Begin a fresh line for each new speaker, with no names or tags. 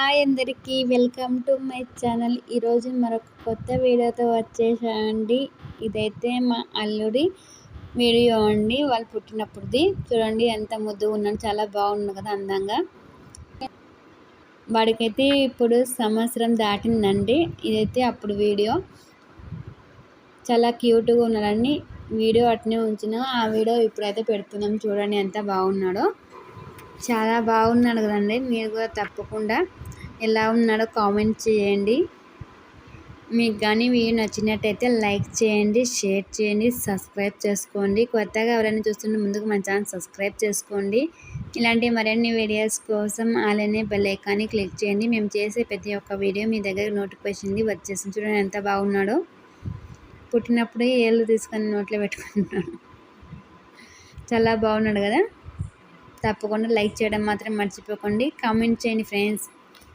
Hi అందరికీ welcome to my channel. ఈరోజు మరొక కొత్త వీడియోతో వచ్చేసానండి. ఇదైతే మా అల్లుడి వీడియో అండి. వాళ్ళు పుట్టినప్పుడుది. చూడండి ఎంత ముద్దుగా ఉన్నాడు, చాలా బాగున్నాడు కదా అందంగా. వాడికైతే ఇప్పుడు సంవత్సరం దాటిందండి. ఇదైతే అప్పుడు వీడియో. చాలా క్యూట్గా ఉన్నాడని వీడియో అట్నే ఉంచిన. ఆ వీడియో ఇప్పుడైతే పెడుతున్నాం. చూడండి ఎంత బాగున్నాడో. చాలా బాగున్నాడు కదండి. మీరు కూడా తప్పకుండా ఎలా ఉన్నాడో కామెంట్ చేయండి. మీకు కానీ వీడియో నచ్చినట్టయితే లైక్ చేయండి, షేర్ చేయండి, సబ్స్క్రైబ్ చేసుకోండి. కొత్తగా ఎవరైనా చూస్తుంటే ముందుకు మన ఛానల్ సబ్స్క్రైబ్ చేసుకోండి. ఇలాంటి మరిన్ని వీడియోస్ కోసం అలానే బెల్ ఐకాన్ని క్లిక్ చేయండి. మేము చేసే ప్రతి ఒక్క వీడియో మీ దగ్గర నోటిఫికేషన్ వచ్చేసింది. చూడండి ఎంత బాగున్నాడో. పుట్టినప్పుడే ఏళ్ళు తీసుకొని నోట్లో పెట్టుకుంటున్నాడు. చాలా బాగున్నాడు కదా. తప్పకుండా లైక్ చేయడం మాత్రం మర్చిపోకండి. కామెంట్ చేయండి ఫ్రెండ్స్.